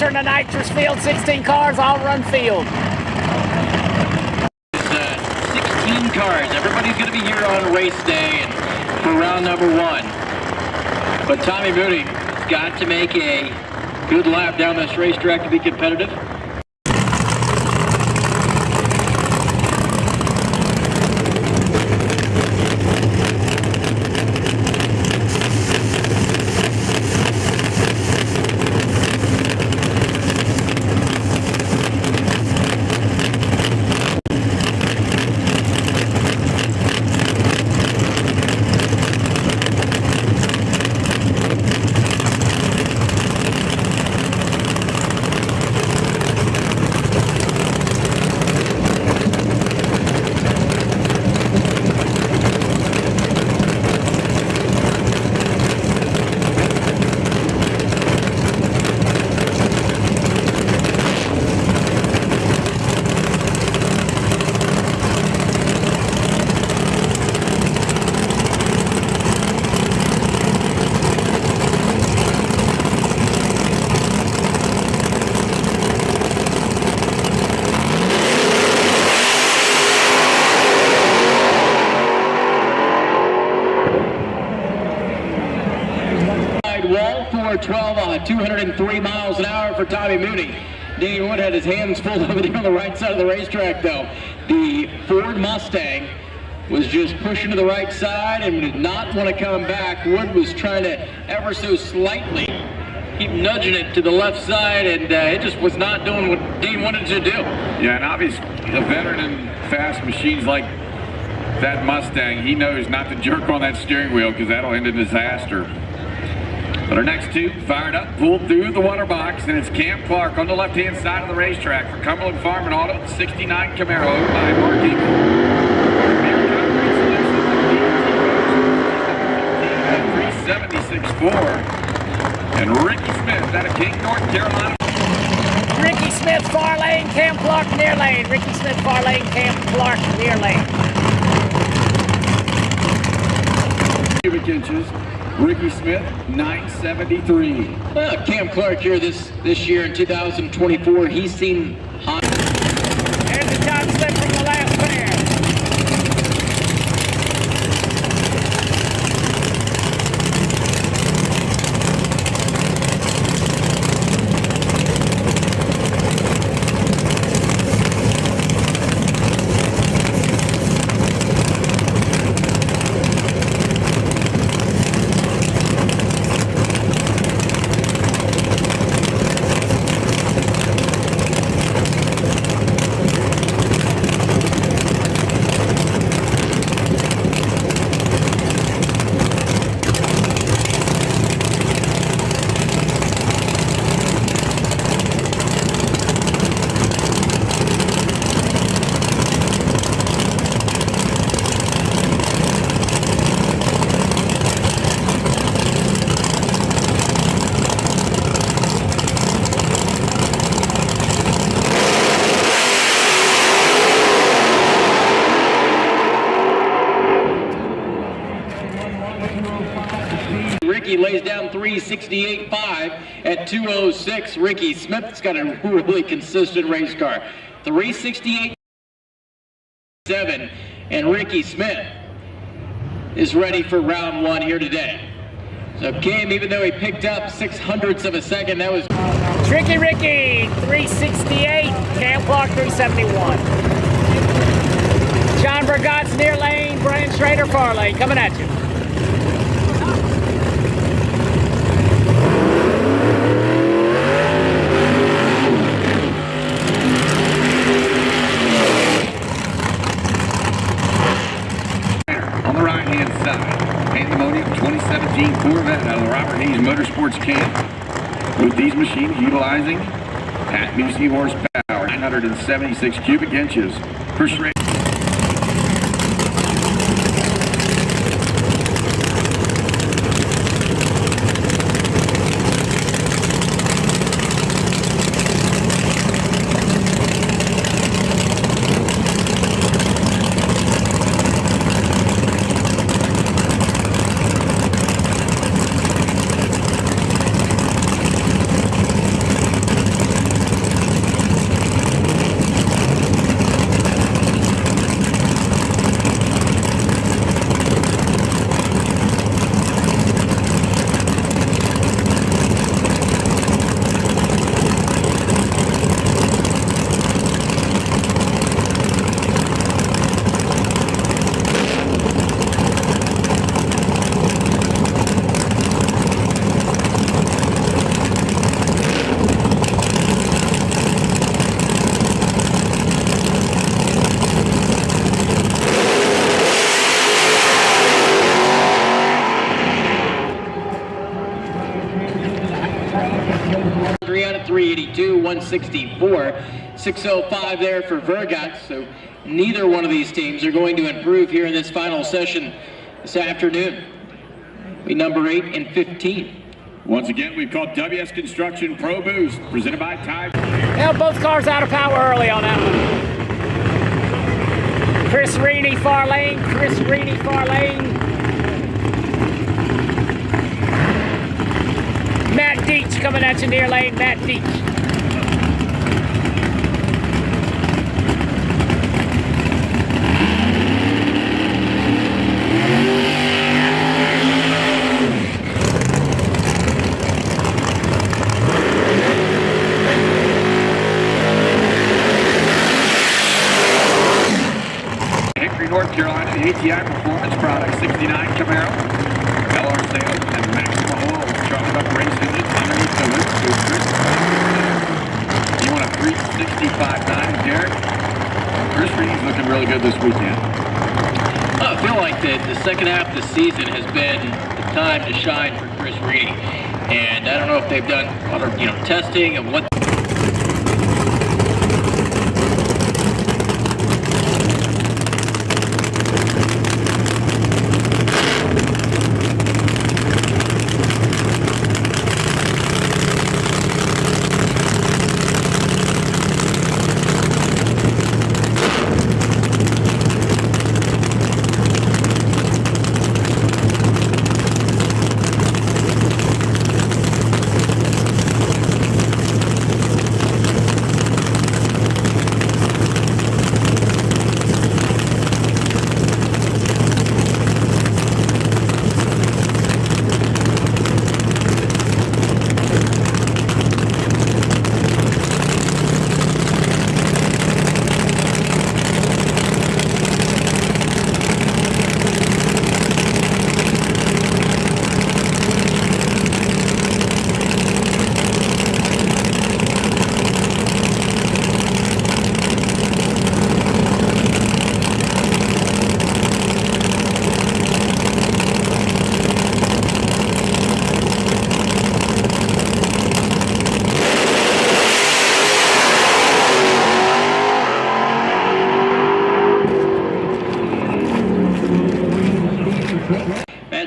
pressure in the nitrous field. 16 cars, all run field. 16 cars. Everybody's going to be here on race day and for round number 1. But Tommy Moody's got to make a good lap down this racetrack to be competitive. Wall for 12 on 203 miles an hour for Tommy Mooney. Danny Wood had his hands full over there on the right side of the racetrack though. The Ford Mustang was just pushing to the right side and did not want to come back. Wood was trying to ever so slightly keep nudging it to the left side, and it just was not doing what Dean wanted to do. Yeah, and obviously a veteran in fast machines like that Mustang, he knows not to jerk on that steering wheel because that'll end in disaster. But our next two fired up, pulled through the water box, and it's Cam Clark on the left-hand side of the racetrack for Cumberland Farm and Auto, 69 Camaro by Mark Eagle. At 376.4. And Ricky Smith out of King, North Carolina. Ricky Smith, far lane, Cam Clark, near lane. Ricky Smith, far lane, Cam Clark, near lane. Cubic inches. Ricky Smith, 973. Cam Clark here this year in 2024, he's seen hot. There's the top slip from the last pair. Ricky lays down 368.5 at 206. Ricky Smith's got a really consistent race car. 368.7, and Ricky Smith is ready for round 1 here today. So Cam, even though he picked up 0.06 of a second, that was Tricky Ricky, 368. Cam Clark, 371. John Burgott's near lane. Brian Schrader, far lane. Coming at you. On the right-hand side, Pandemonium 2017 Corvette out of the Robert Hayes Motorsports Camp. With these machines utilizing at Musi horsepower, 976 cubic inches per Schrader. 382, 164, 605 there for Vergat. So neither one of these teams are going to improve here in this final session this afternoon. We number 8 and 15. Once again, we've called WS Construction Pro Boost, presented by Tide. Now both cars out of power early on that one. Chris Reaney, far lane. Chris Reaney, far lane. Matt Deach coming at you near lane. Matt Deach. North Carolina, ATI Performance Products, 69 Camaro, LR Sales, and Maximum Oil, Charlie Buck Race Engines underneath the hood. You want a 365.9, Derek? Chris Reed's looking really good this weekend. I feel like the second half of the season has been the time to shine for Chris Reedy. And I don't know if they've done a lot of, testing of what.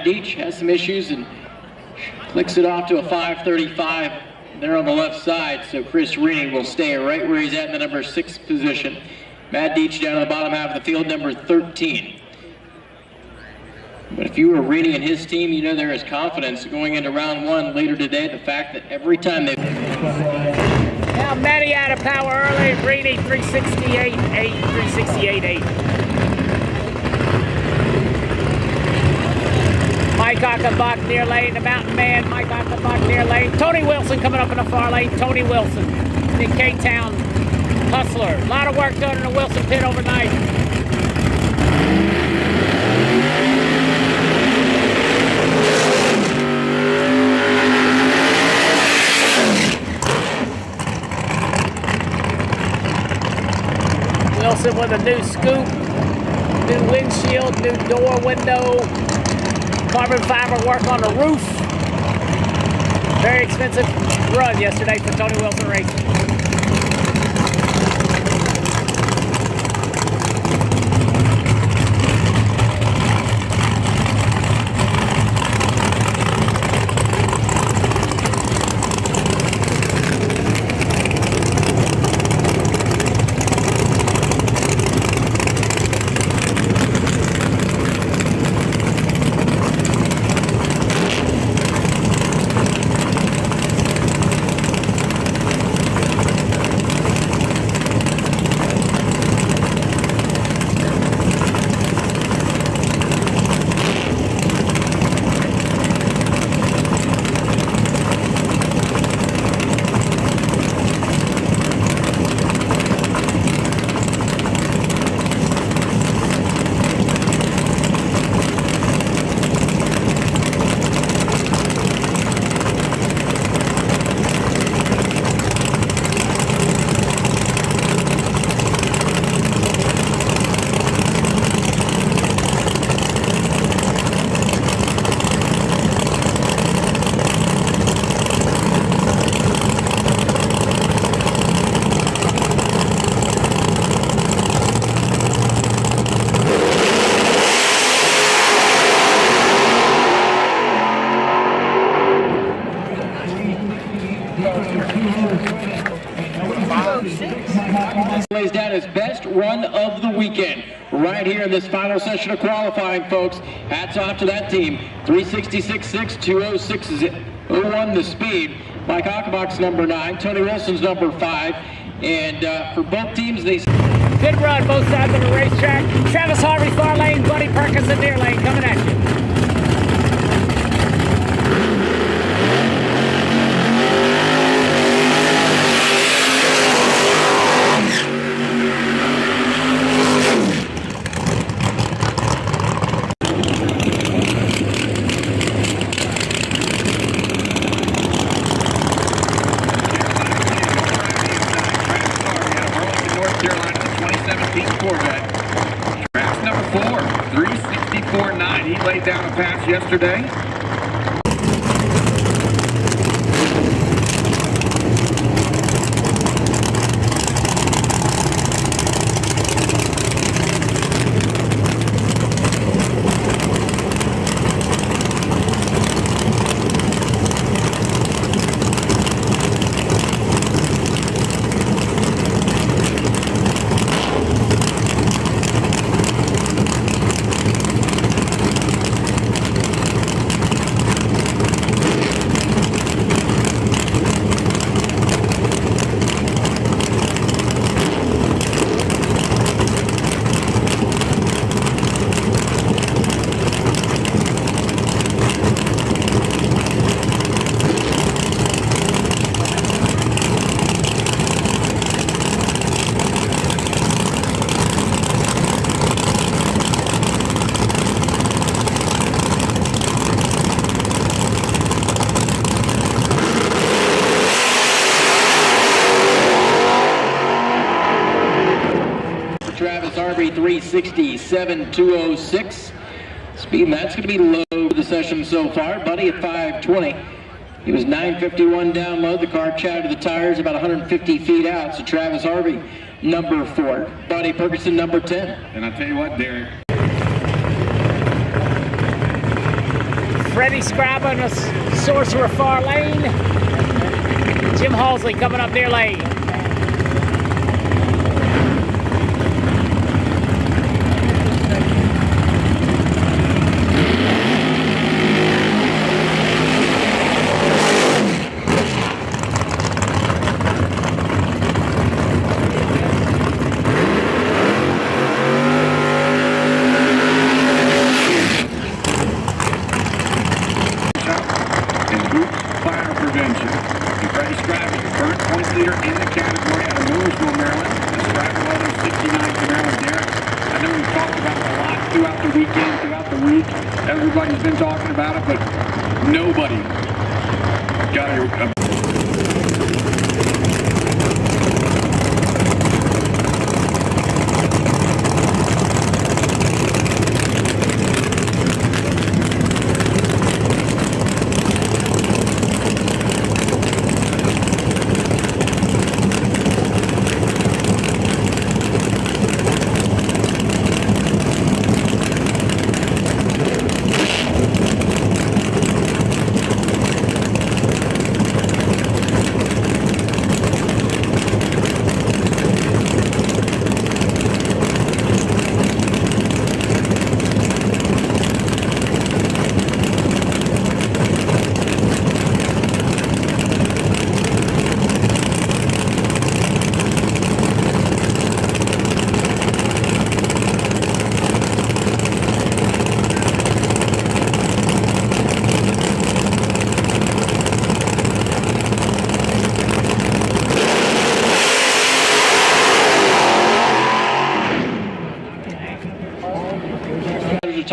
Deach has some issues and clicks it off to a 535 there on the left side. So Chris Reaney will stay right where he's at in the number 6 position. Matt Deach down to the bottom half of the field, number 13. But if you were Reaney and his team, there is confidence going into round 1 later today. The fact that every time they... Now Matty out of power early. Reaney 368.8, 368.8. Mike Achenbach near lane, the mountain man, Mike Achenbach near lane. Tony Wilson coming up in the far lane, Tony Wilson. The K-Town hustler. A lot of work done in the Wilson pit overnight. Wilson with a new scoop, new windshield, new door window. Carbon fiber work on the roof. Very expensive run yesterday for Tony Wilson Racing. here in this final session of qualifying, folks. Hats off to that team. 366.6, 206.01 the speed. Mike Achenbach's number 9, Tony Wilson's number 5. And for both teams, they... Good run, both sides of the racetrack. Travis Harvey, far lane, Buddy Perkinson, near lane, coming at you. Down a pass yesterday. Travis Harvey, 367.206. Speed, and that's going to be low for the session so far. Buddy at 520. He was 951 down low. The car chatted to the tires about 150 feet out. So Travis Harvey, number 4. Buddy Perkinson, number 10. And I tell you what, Derek. Freddie Scrab and a Sorcerer, far lane. Jim Hosley coming up near lane. Everybody's been talking about it, but nobody got a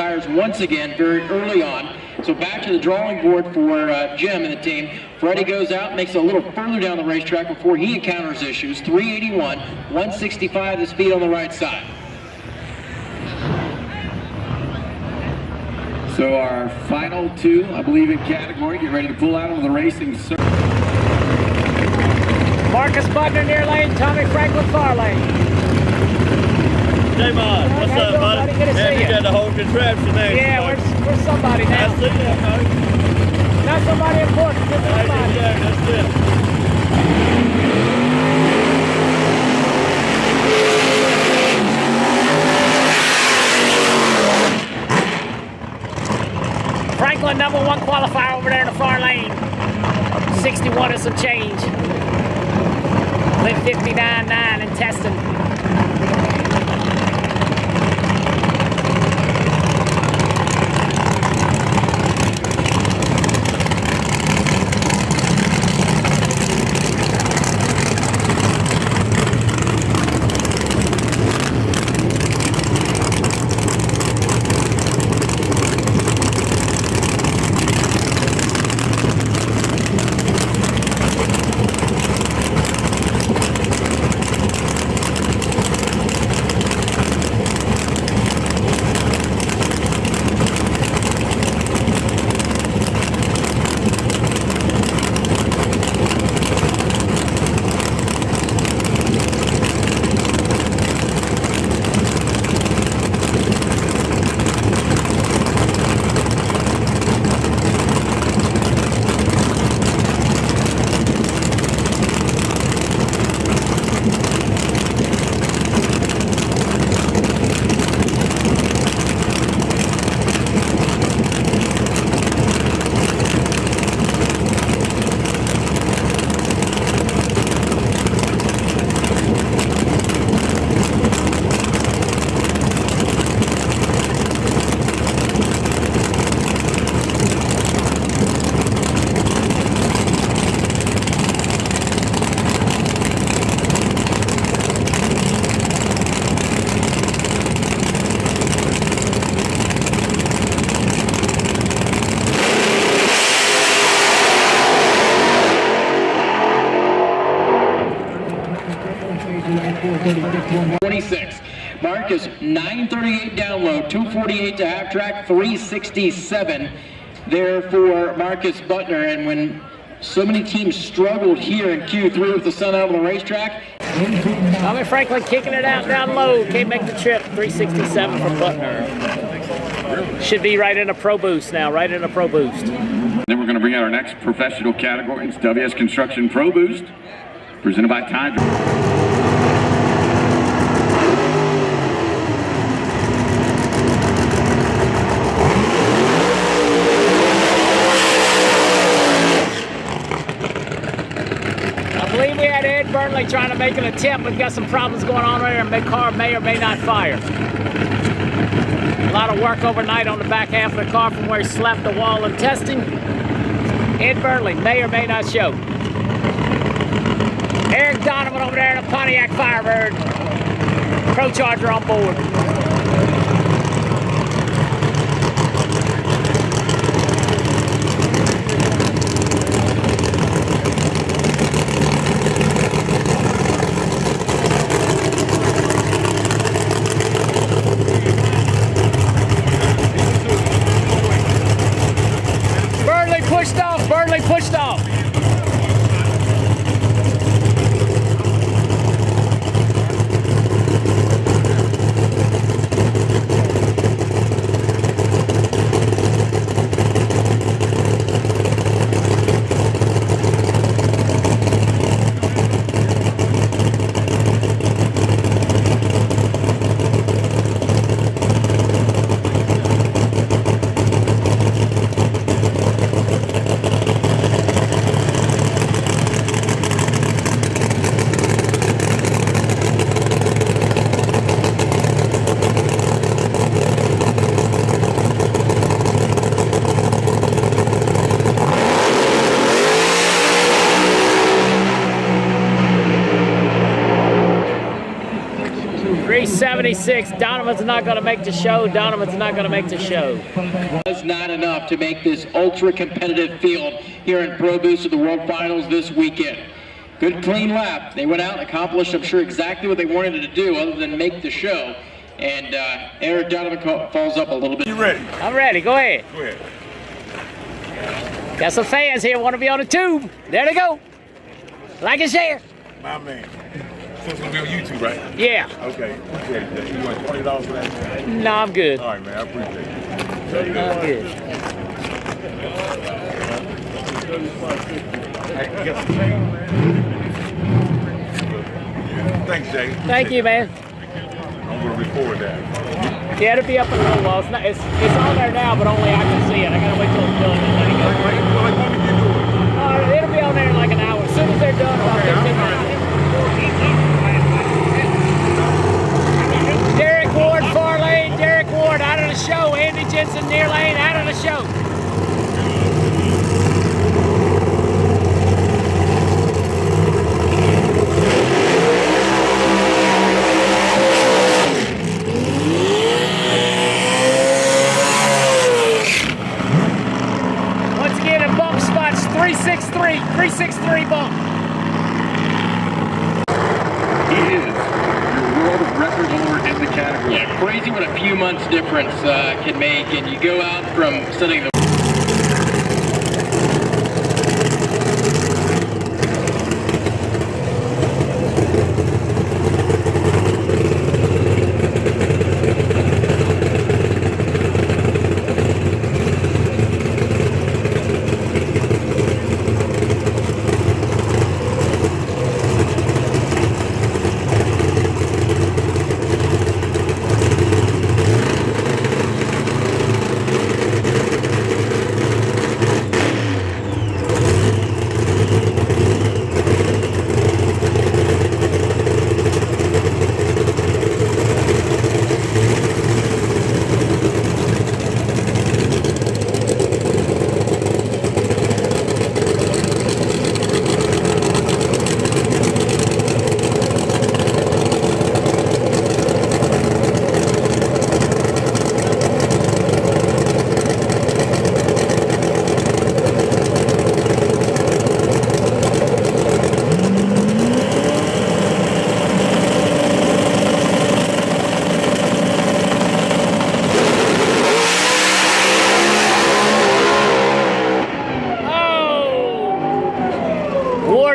tires once again very early on. So back to the drawing board for Jim and the team. Freddie goes out, makes it a little further down the racetrack before he encounters issues. 381, 165 the speed on the right side. So our final two, I believe, in category, get ready to pull out on the racing circuit. Marcus Butner near lane, Tommy Franklin far lane. J-Mod, what's up, buddy? Good to see you got the whole contraption there. Yeah, where's somebody now? I see that, buddy. Not somebody important, just somebody. That's it. 61 qualifier over there in the far lane. 61 and some change. Lit 59.9 and testing. Marcus, 938 download, 248 to half track, 367 there for Marcus Butner. And when so many teams struggled here in Q3 with the sun out on the racetrack. Harvey and Franklin kicking it out down low. Can't make the trip. 367 for Butner. Should be right in a Pro Boost now, right in a Pro Boost. Then we're going to bring out our next professional category. It's WS Construction Pro Boost, presented by Tide. Burnley trying to make an attempt, but got some problems going on there, and the car may or may not fire. A lot of work overnight on the back half of the car from where he slapped the wall and testing. Ed Burnley may or may not show. Eric Donovan over there in a Pontiac Firebird. Pro Charger on board. Burnley pushed off. Donovan's not going to make the show. Donovan's not going to make the show. Was not enough to make this ultra competitive field here in Pro Boost of the World Finals this weekend. Good clean lap. They went out and accomplished, I'm sure, exactly what they wanted to do other than make the show. And Eric Donovan falls up a little bit. You ready? I'm ready. Go ahead. Go ahead. Got some fans here want to be on the tube. There they go. Like and share. My man. So it's going to be on YouTube, right? Yeah. Okay. You want $20 for that? No, I'm good. All right, man. I appreciate it. I'm good. Thanks, Jay. Thank you, man. I'm going to record that. Yeah, it'll be up in a little while. It's on there now, but only I can see it. I gotta wait till it's done and let it go. Like when did you do it? It'll be on there in like an hour. As soon as they're done, about 15 minutes. Derek Ward, far lane. Derek Ward out of the show. Andy Jensen, near lane, out of the show. Once again, in bump spots, 363 bump. He is your world record holder in the category. Yeah, crazy what a few months difference can make, and you go out from setting the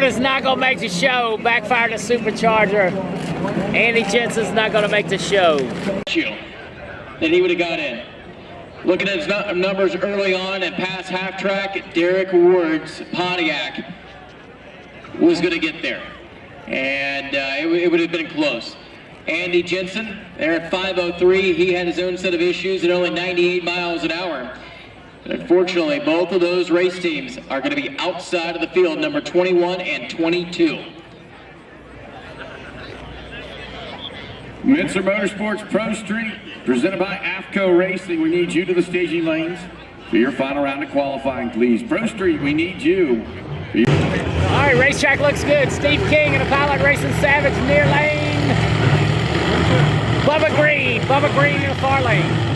is not going to make the show. Backfired a supercharger. Andy Jensen's not going to make the show. That he would have got in. Looking at his numbers early on and past half track, Derek Ward's Pontiac was going to get there. And it would have been close. Andy Jensen, there at 5:03, he had his own set of issues at only 98 miles an hour. Unfortunately, both of those race teams are going to be outside of the field, number 21 and 22. Mincer Motorsports Pro Street, presented by AFCO Racing. We need you to the staging lanes for your final round of qualifying, please. Pro Street, we need you. All right, racetrack looks good. Steve King and a Pilot Racing Savage near lane. Bubba Green in the far lane.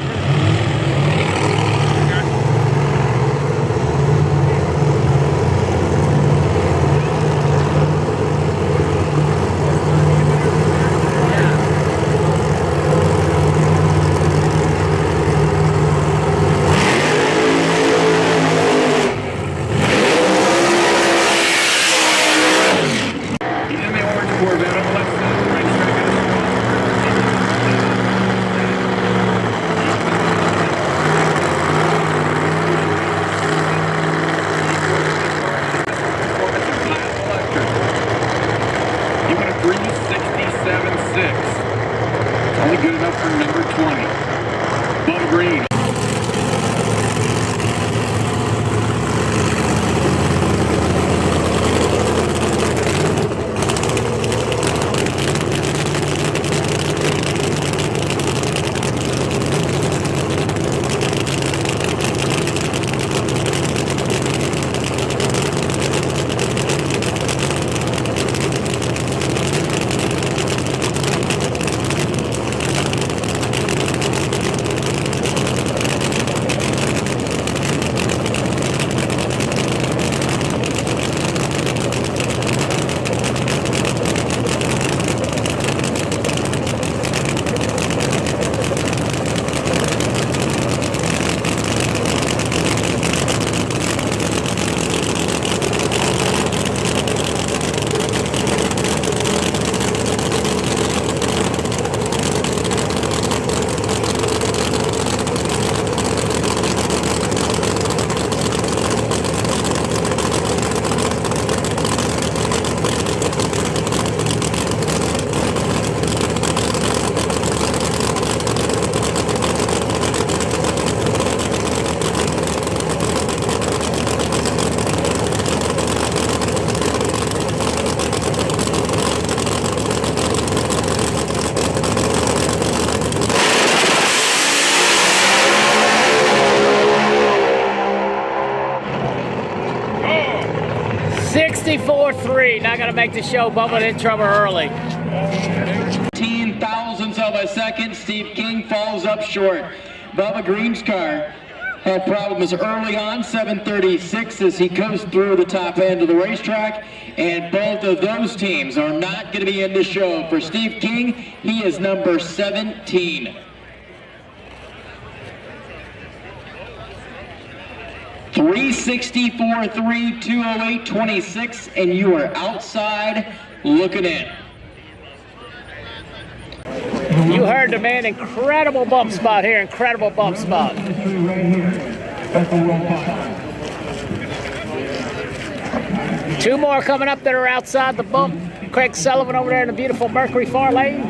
3. Not going to make the show. Bubba in trouble early. 15 thousandths of a second. Steve King falls up short. Bubba Green's car had problems early on, 7:36 as he goes through the top end of the racetrack, and both of those teams are not going to be in the show. For Steve King, he is number 17. .364.3, 208.26, and you are outside looking in. You heard the man. Incredible bump spot here. Incredible bump spot. Two more coming up that are outside the bump. Craig Sullivan over there in the beautiful Mercury far lane.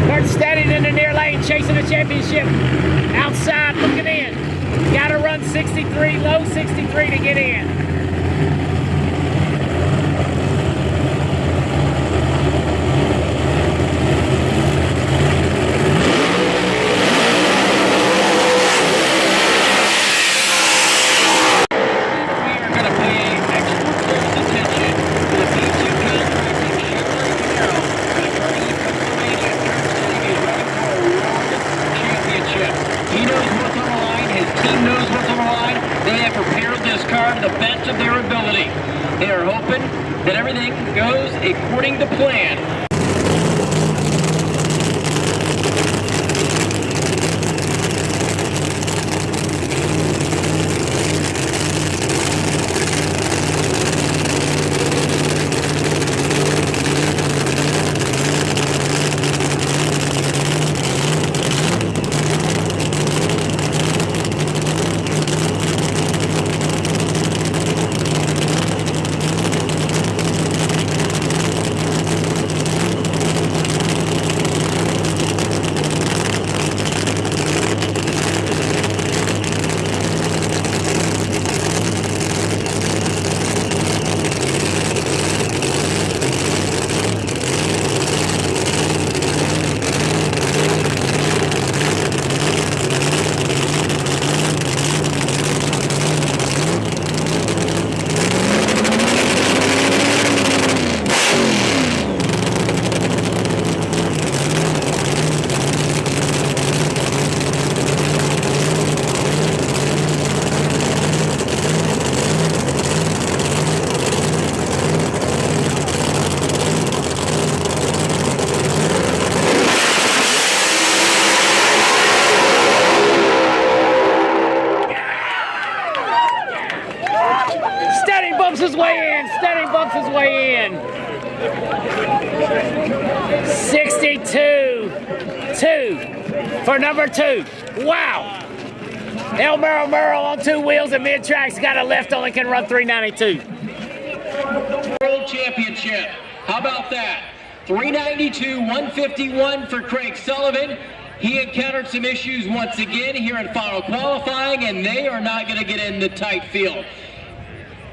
Kurt Steading in the near lane, chasing the championship. Outside, looking in. Got to run 63, low 63 to get in. They are hoping that everything goes according to plan. His way in. Steading bumps his way in. 62-2 for number 2. Wow. El Merrill on 2 wheels and mid-tracks got a lift, only can run 392. World Championship. How about that? 392, 151 for Craig Sullivan. He encountered some issues once again here in final qualifying, and they are not going to get in the tight field.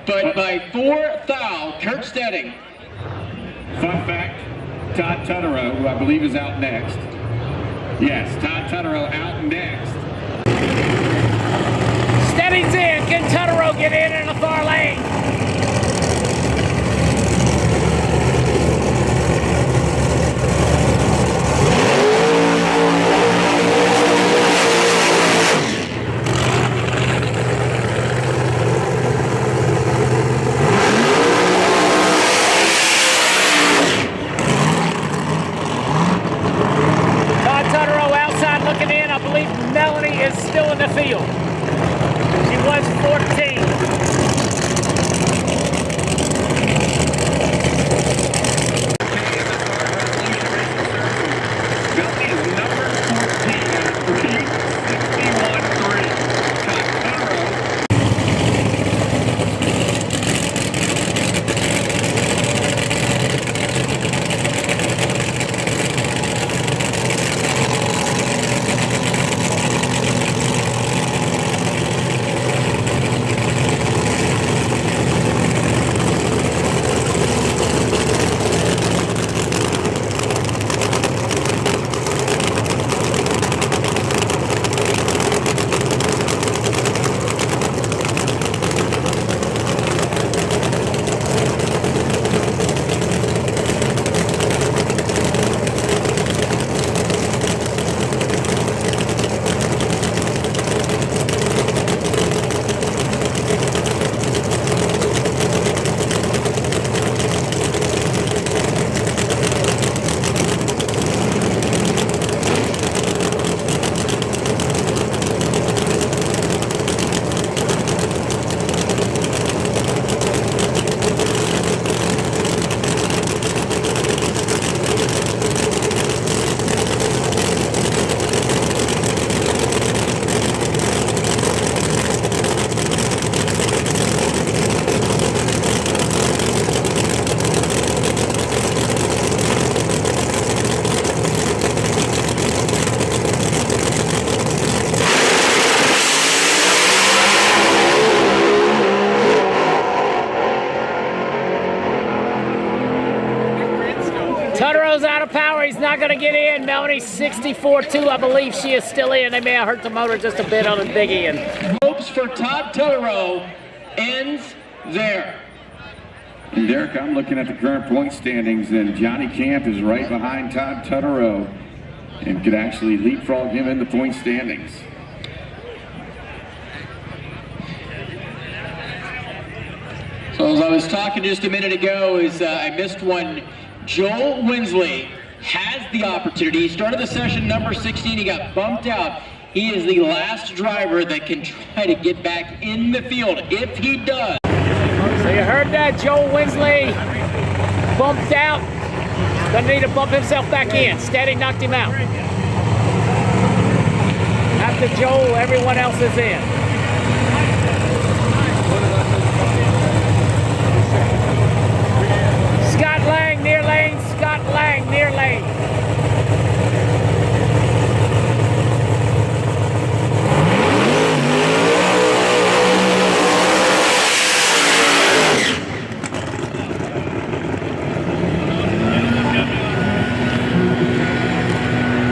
But by 4 thou, Kurt Steading. Fun fact, Todd Tutterow, who I believe is out next. Yes, Todd Tutterow out next. Steading's in. Can Tutterow get in the far lane? Is still in the field. She was 14. Belly is number 14 at 361.3. Todd Tutterow. going to get in. Melanie 64-2, I believe she is still in. They may have hurt the motor just a bit on the big end. Hopes for Todd Tutterow ends there. And Derek, I'm looking at the current point standings, and Johnny Camp is right behind Todd Tutterow and could actually leapfrog him in the point standings. So as I was talking just a minute ago, I missed one. Joel Winsley has the opportunity. He started the session number 16. He got bumped out. He is the last driver that can try to get back in the field. If he does. So you heard that, Joel Winsley bumped out. Gonna need to bump himself back in. Steady knocked him out. After Joel, everyone else is in. Scott Lang, near lane. Scott Lang, near lane.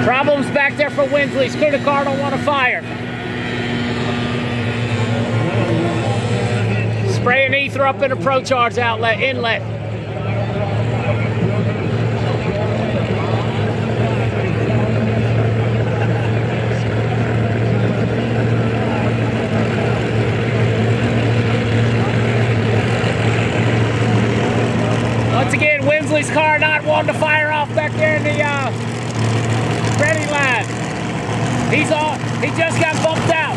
Problems back there for Winsley. Screw the car, don't want to fire. Spraying ether up in the ProCharge outlet, inlet. Once again, Winsley's car not wanting to fire off back there in the ready line. He's off. He just got bumped out.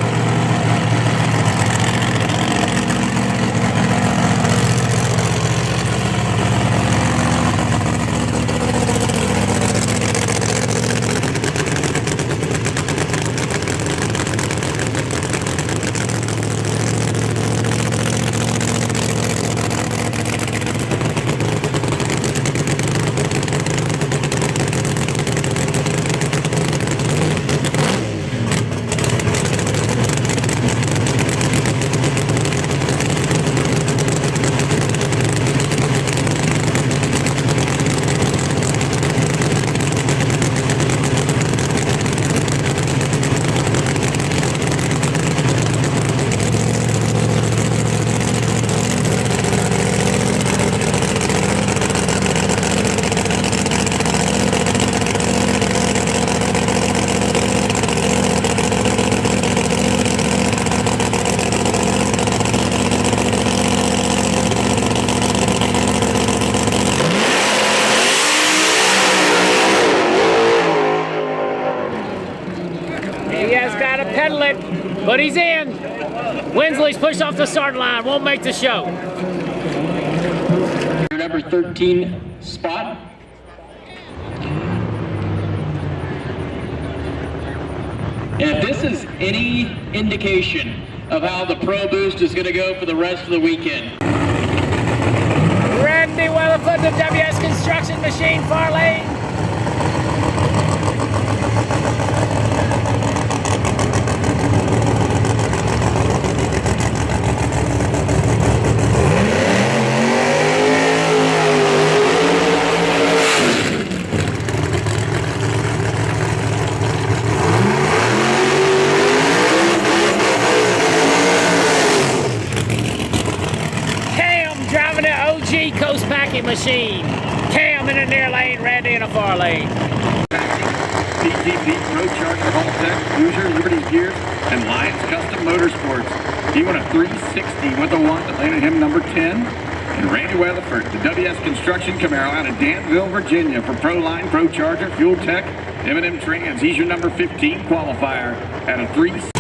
But he's in. Winsley's pushed off the start line. Won't make the show. Your number 13 spot. And if this is any indication of how the Pro Boost is going to go for the rest of the weekend. Randy Weatherford, the WS Construction Machine, far lane. Machine. Cam in the near lane, Randy in a far lane. PTP, ProCharger, Haltech, Hoosier, Liberty Gear, and Lions Custom Motorsports. He won a 360 with a 1 that landed him number 10. And Randy Weatherford, the WS Construction Camaro out of Danville, Virginia for ProLine, ProCharger, Fuel Tech, M&M Trans. He's your number 15 qualifier at a 360.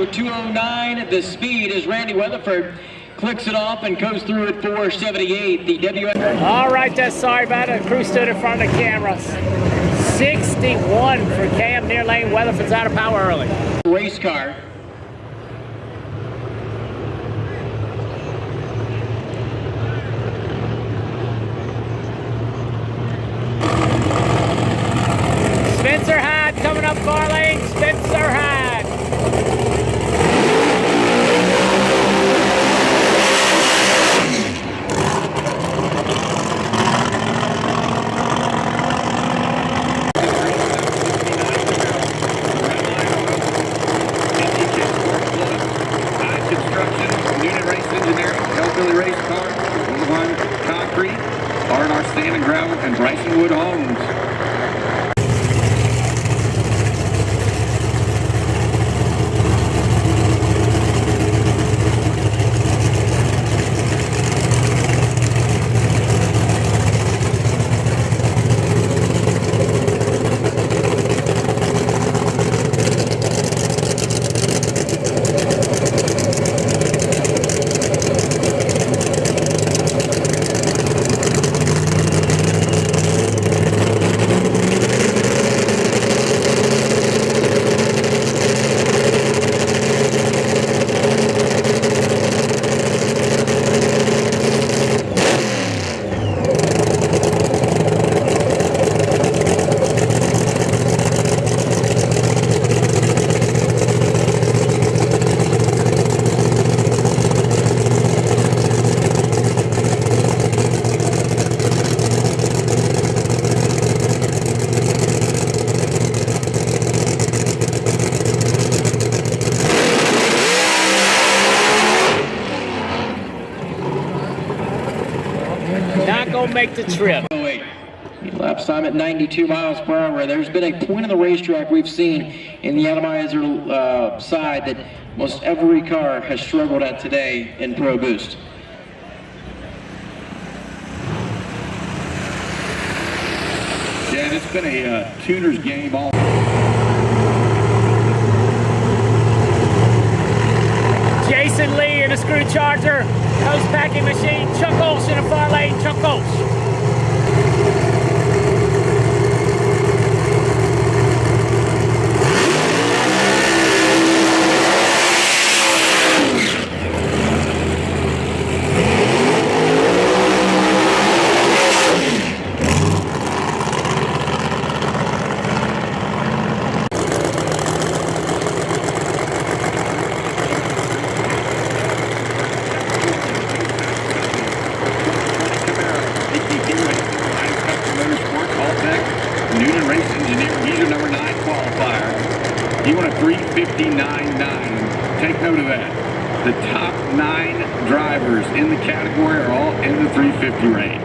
2:09. The speed is Randy Weatherford. Clicks it off and goes through at 4:78. The WS. All right, that's sorry about it. The crew stood in front of the cameras. 61 for Cam near lane. Weatherford's out of power early. Race car. Spencer Hyde coming up far lane. Spencer Hyde. Sand and Gravel, and Bryson Wood Homes. Make the trip. Lap time at 92 miles per hour. There's been a point of the racetrack we've seen in the atomizer side that most every car has struggled at today in Pro Boost. Yeah, it's been a tuner's game all. Jason Lee in a screw charger. Post packing machine. Chuck Olsh in a far lane. Chuck Olsh. He won a 3:59.9. Take note of that. The top 9 drivers in the category are all in the 350 range.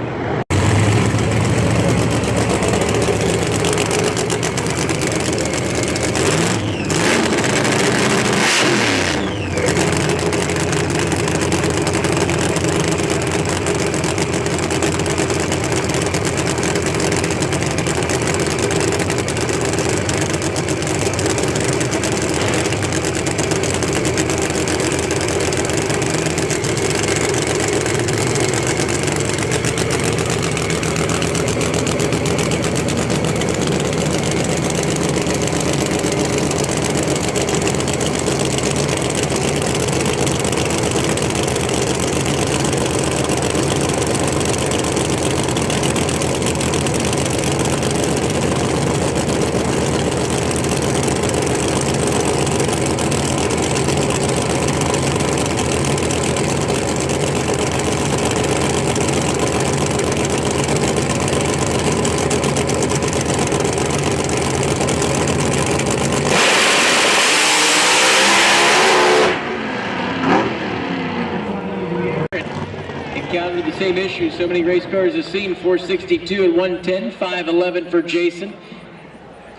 Encountered the same issue so many race cars have seen. 462 at 110, 511 for Jason.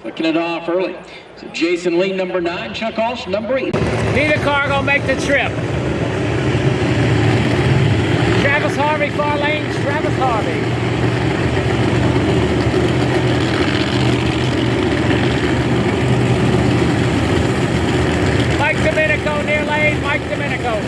Clicking it off early. So Jason Lee, number 9, Chuck Olsh, number 8. Neither car gonna make the trip. Travis Harvey, far lane, Travis Harvey. Mike Dominico Flik Dominico.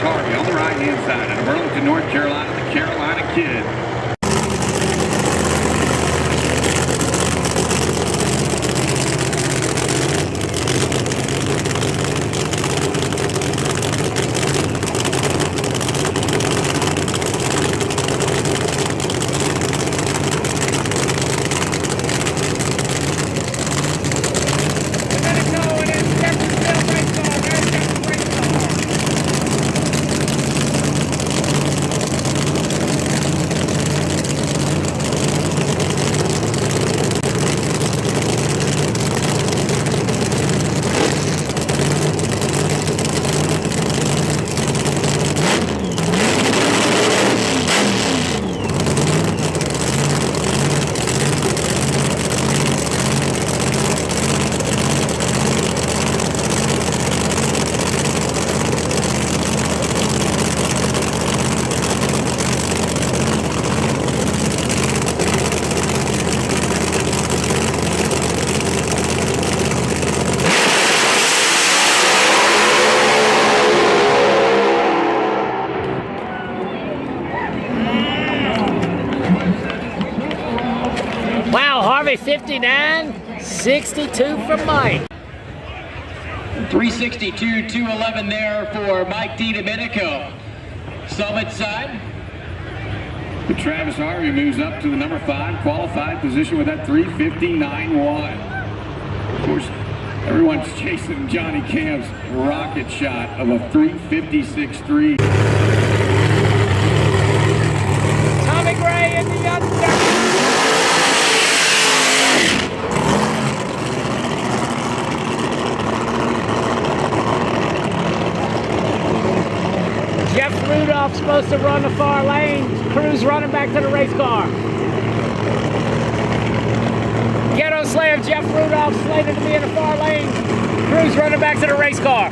Harvey on the right-hand side out of Burlington, North Carolina, the Carolina Kid. Harvey 59, 62 for Mike. 362, 211 there for Mike D. Dominico. Summit side. But Travis Harvey moves up to the number 5 qualified position with that 359.1. Of course, everyone's chasing Johnny Camp's rocket shot of a 356.3. Tommy Gray in the under. Jeff Rudolph supposed to run the far lane. Crew's running back to the race car. Ghetto Slayer Jeff Rudolph slated to be in the far lane. Crew's running back to the race car.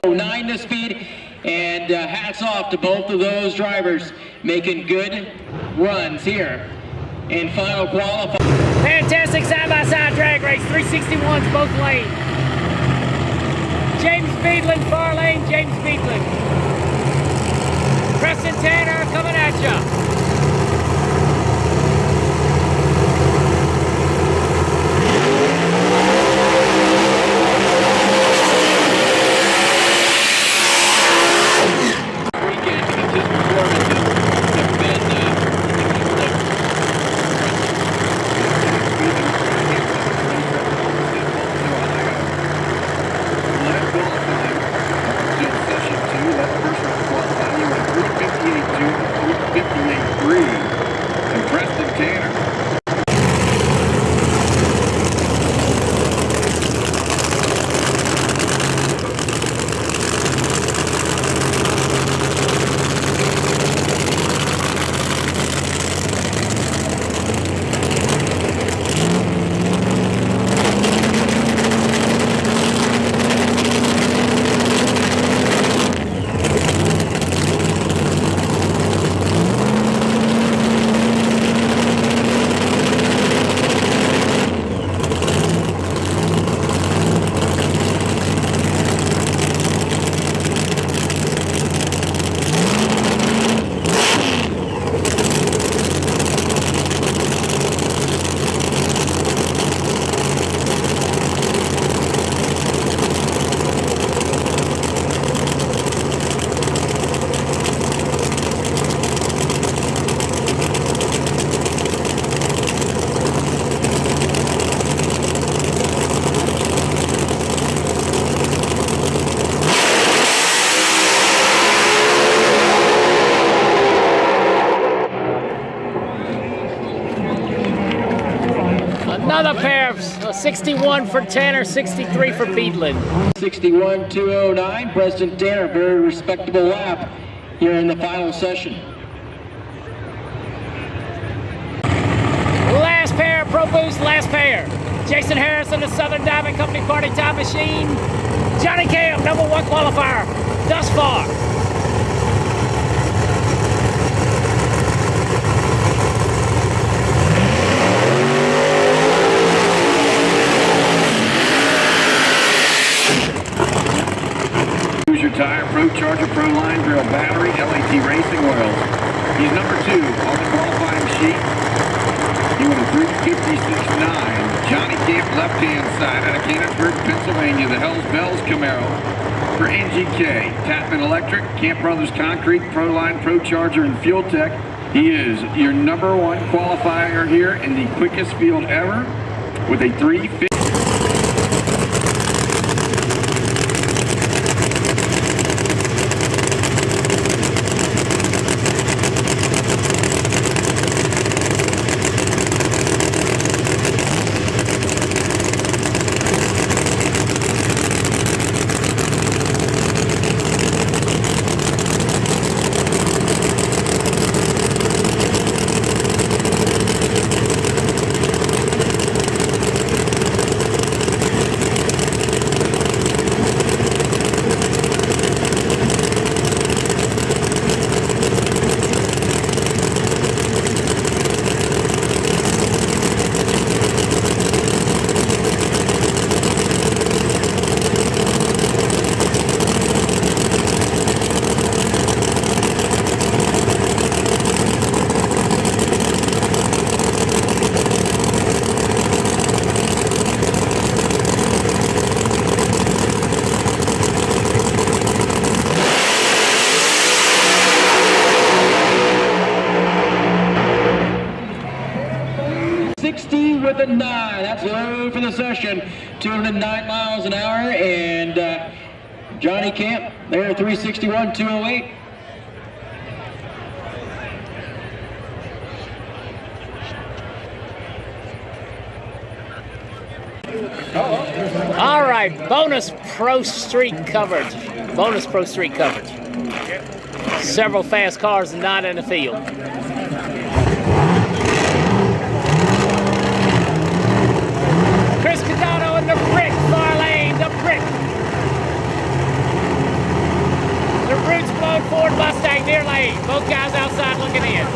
.9 to speed, and hats off to both of those drivers making good runs here in final qualifying. Fantastic side-by-side drag race, 361s both lanes. James Beedland, far lane, James Beedland. Preston Tanner coming at you. 3. And Preston Tanner. Another pair of 61 for Tanner, 63 for Beedlin. 61.209, Preston Tanner, very respectable lap here in the final session. Last pair, Pro Boost, last pair. Jason Harrison, the Southern Diamond Company Party Time Machine. Johnny Camp, #1 qualifier thus far. Your tire, Pro Charger, Pro Line Drill, battery, LAT Racing Oils. He's number 2 on the qualifying sheet. He went a 3:56.9. Johnny Camp, left-hand side out of Cannonsburg, Pennsylvania. The Hells Bells Camaro for NGK. Tapman Electric, Camp Brothers Concrete, Pro Line, Pro Charger, and Fuel Tech. He is your #1 qualifier here in the quickest field ever with a 3:50. With a 9, that's low for the session. 209 miles an hour, and Johnny Camp there, 361.208. All right, bonus Pro Street coverage. Bonus Pro Street coverage. Several fast cars not in the field. The brick, far lane, the brick. The roots blown Ford Mustang, near lane. Both guys outside looking in.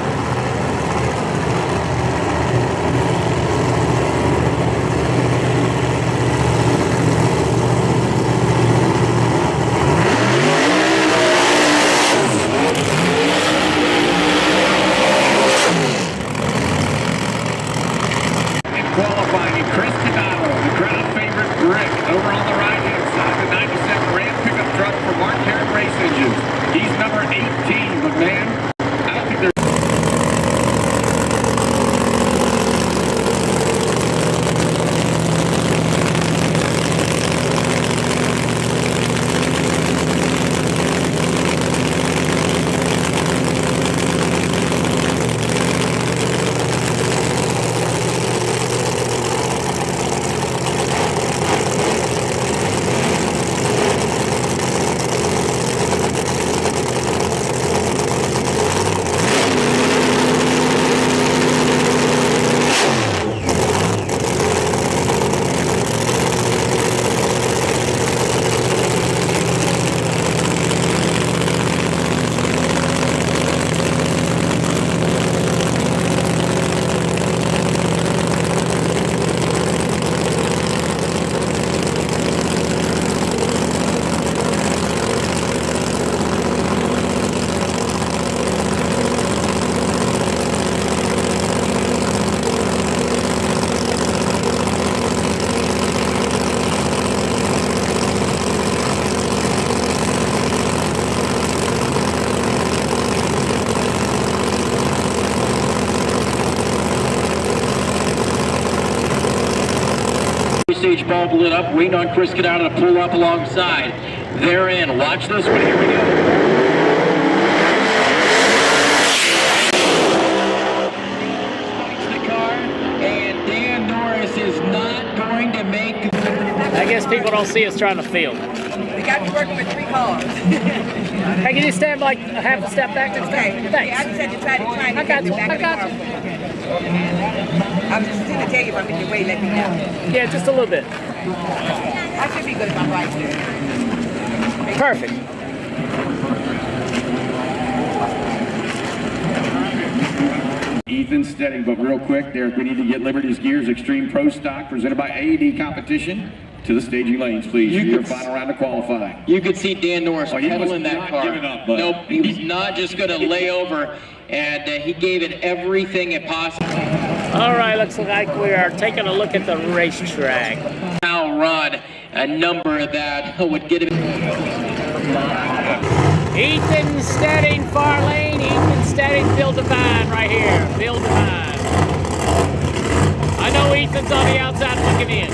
push bulb lit up, waiting on Chris Canada to pull up alongside. They're in. Watch this one. Here we go. I guess people don't see us trying to field. We got to be working with 3 cars. Hey, can you stand like half a step back? Okay. Thanks. I just had to try to I got you. I got you. I was just going to tell you if I'm in your way, let me know. Yeah, just a little bit. I should be good if I'm right there. Perfect. Ethan Steading, but real quick, Derek, we need to get Liberty's Gears Extreme Pro Stock presented by AED Competition to the staging lanes, please. Your final round to qualify. You could see Dan Norris pedaling that car. Up, nope, he was not just going to lay over, and he gave it everything it possibly. All right, looks like we are taking a look at the racetrack. Now run a number that would get him. Ethan Steading, far lane. Ethan Steading, Bill Divine right here. Bill Divine. I know Ethan's on the outside looking in.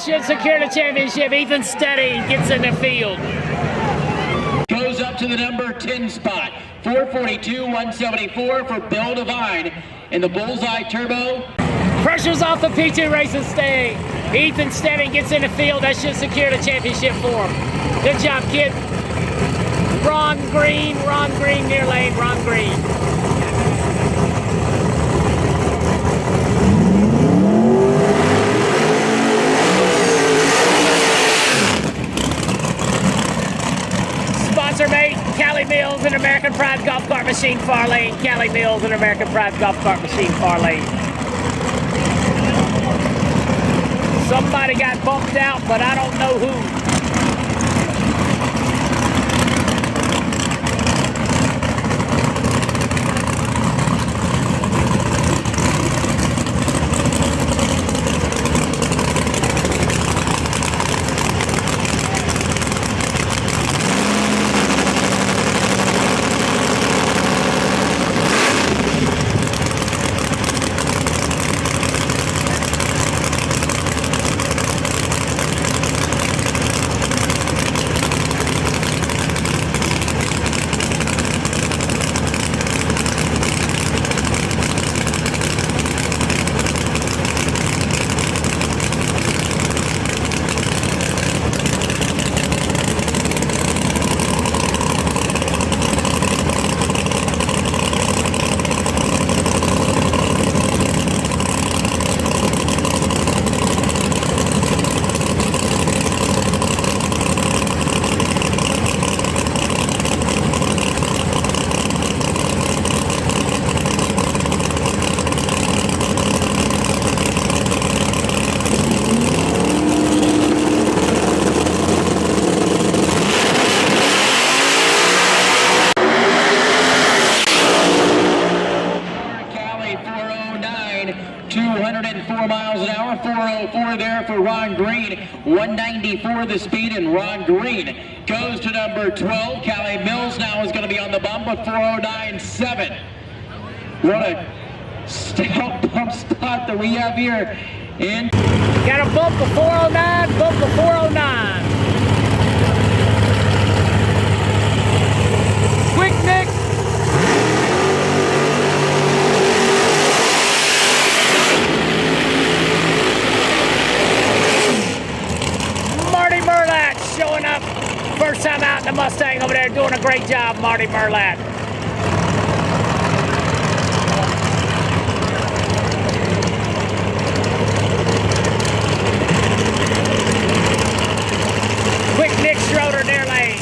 Should secure the championship. Ethan Steading gets in the field. Goes up to the number 10 spot. 442, 174 for Bill Divine in the Bullseye Turbo. Pressure's off the P2 Racing Steing. Ethan Steading gets in the field. That should secure the championship for him. Good job, kid. Ron Green near lane, Ron Green. Mate, Cali Mills and American Pride Golf Cart Machine, far lane. Cali Mills and American Pride Golf Cart Machine, far lane. Somebody got bumped out, but I don't know who. 204 miles an hour, 404 there for Ron Green, 194 the speed, and Ron Green goes to number 12. Callie Mills now is going to be on the bump with 409.7. What a stout bump spot that we have here. And got a bump of 409, bump of 409. Quick Nick. Marty Merlat showing up. First time out in the Mustang over there, doing a great job, Marty Merlat. Quick Nick Schroeder near lane.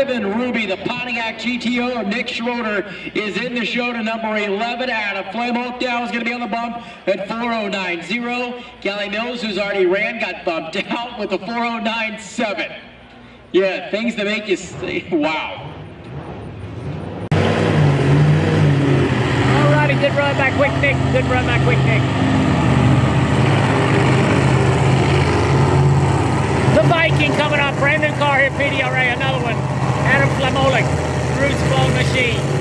And Ruby, the Pontiac GTO of Nick Schroeder, is in the show to number 11. Adam Flame Oakdale is going to be on the bump at 409.0. Callie Mills, who's already ran, got bumped out with a 409.7. Yeah, things that make you say, wow. All righty, good run by Quick Nick. Good run by Quick Nick. The Viking coming up. Brand new car here, PDRA, another one. Adam Flamolik, Bruce Ball Machine.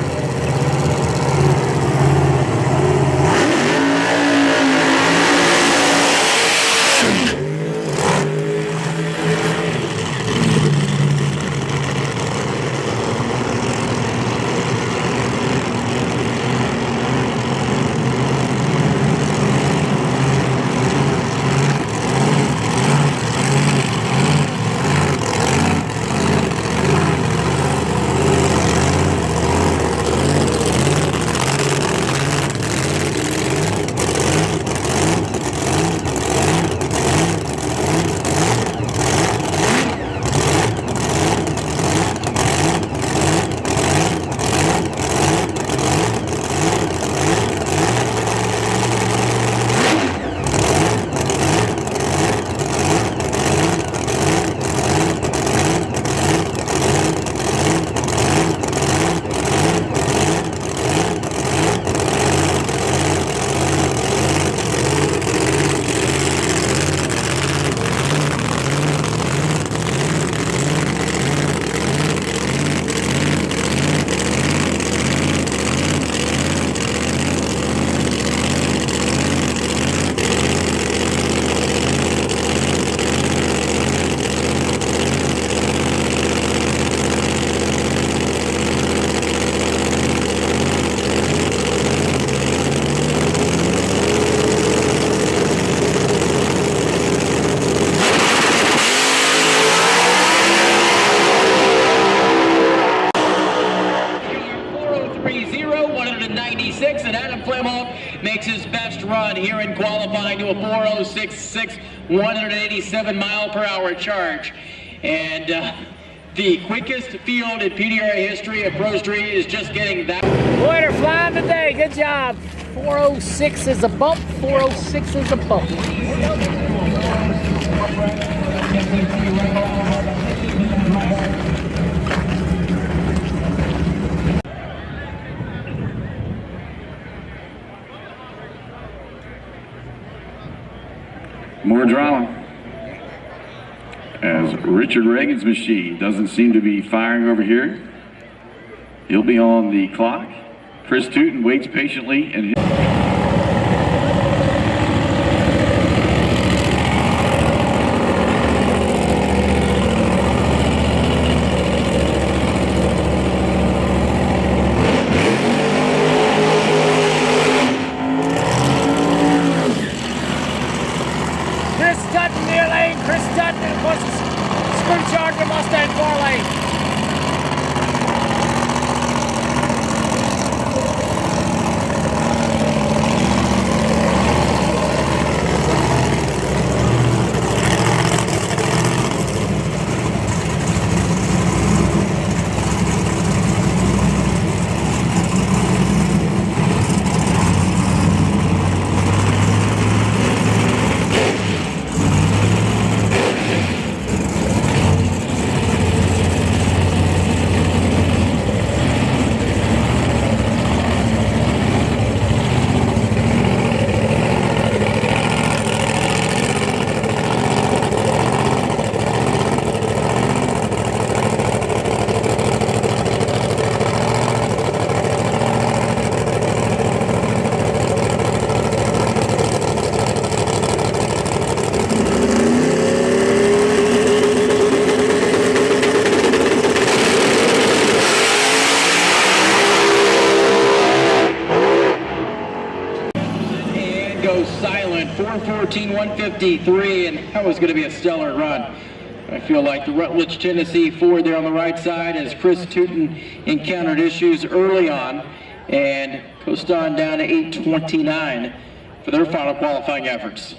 makes his best run here in qualifying to a 4:06.6, 187 mile per hour charge. And the quickest field in PDRA history of Pro Street is just getting that. Boy, they're flying today. Good job. 4:06 is a bump. 4:06 is a bump. More drama. as Richard Reagan's machine doesn't seem to be firing over here. He'll be on the clock. Chris Tooten waits patiently and goes silent, 4:14.153, and that was going to be a stellar run. I feel like the Rutledge, Tennessee Ford there on the right side as Chris Tooten encountered issues early on and coast on down to 8:29 for their final qualifying efforts.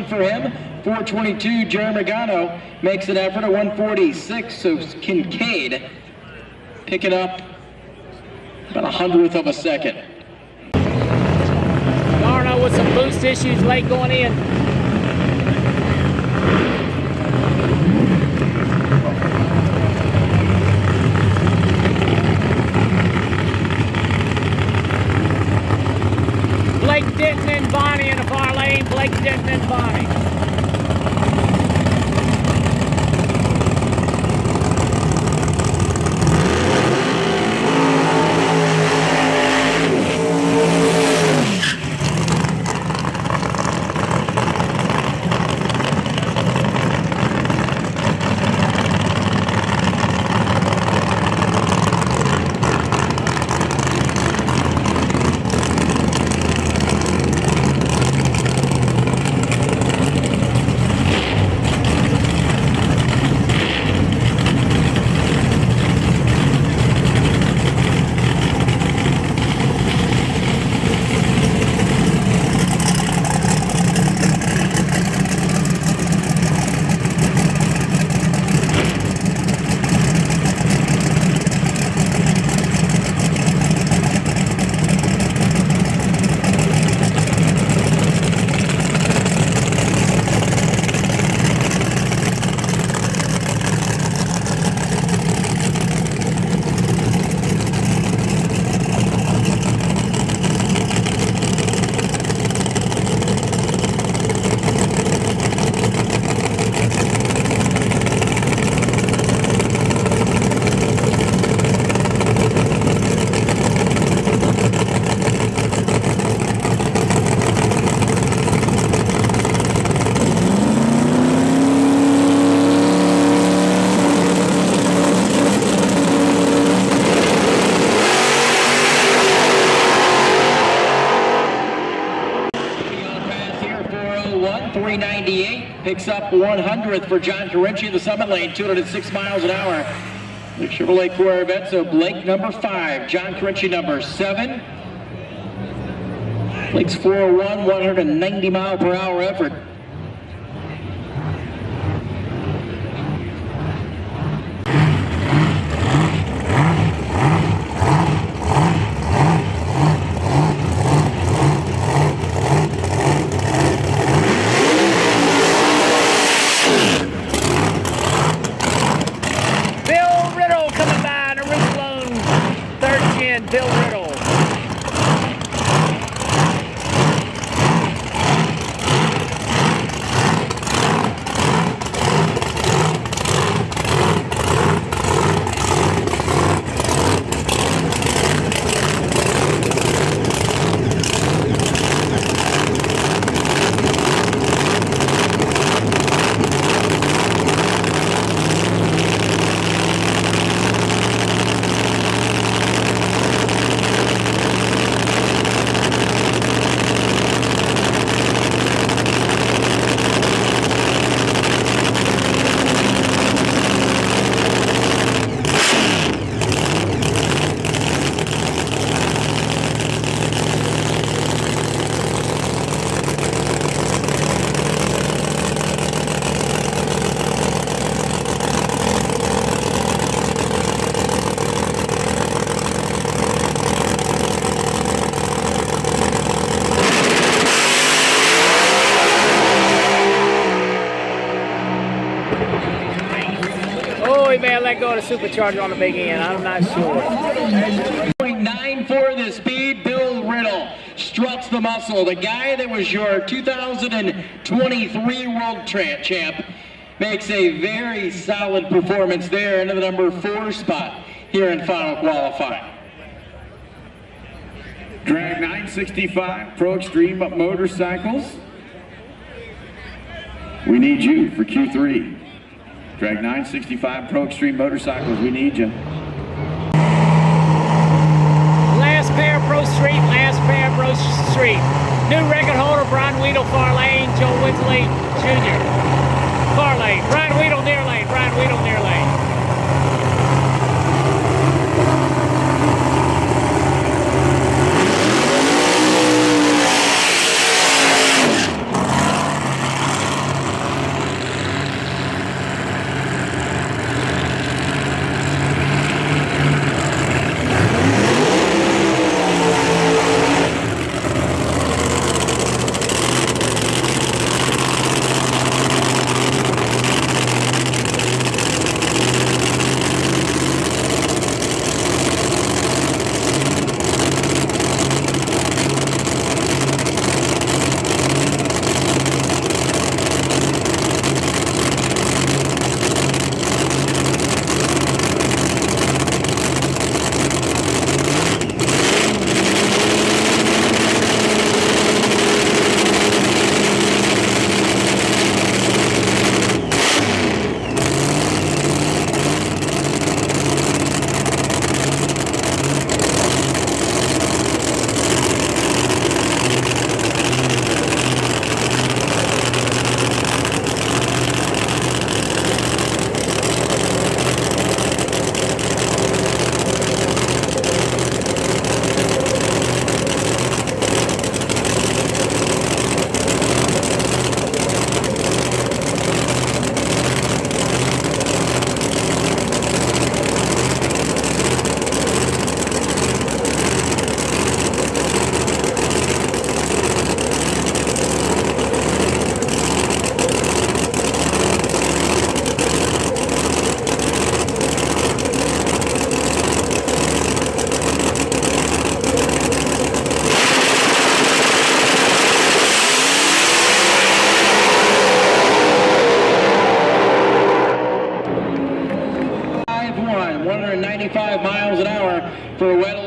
For him, 4:22, Jerry Magano makes an effort at 1:46, so Kincade picking up about 100th of a second. Garno with some boost issues late going in. Blake Denton and Bonnie in the far lane. Blake Denton and Bonnie. 301, 398. Picks up 100th for John Carinci in the Summit Lane, 206 miles an hour. The Chevrolet Corvette, so Blake number 5, John Carinci number 7. Blake's 401, 190 mile per hour effort. Bill Riddle. Oh, he may have let go of the supercharger on the big end. I'm not sure. 0.94 the speed. Bill Riddle struts the muscle. The guy that was your 2023 World Champ makes a very solid performance there into the number 4 spot here in final qualifying. Drag 965 Pro Extreme Motorcycles. We need you for Q3. Drag 965 Pro Extreme Motorcycles, we need you. Last pair Pro Street, last pair Pro Street. New record holder, Brian Weedle, far lane, Joe Winsley Jr. Far lane, Brian Weedle near lane, Brian Weedle near lane.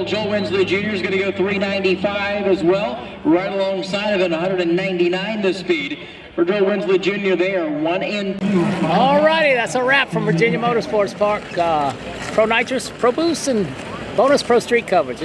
Joel Winsley Jr. is going to go 395 as well. Right alongside of it, 199 the speed. For Joel Winsley Jr., they are 1 and 2. All righty, that's a wrap from Virginia Motorsports Park. Pro Nitrous, Pro Boost, and bonus Pro Street coverage.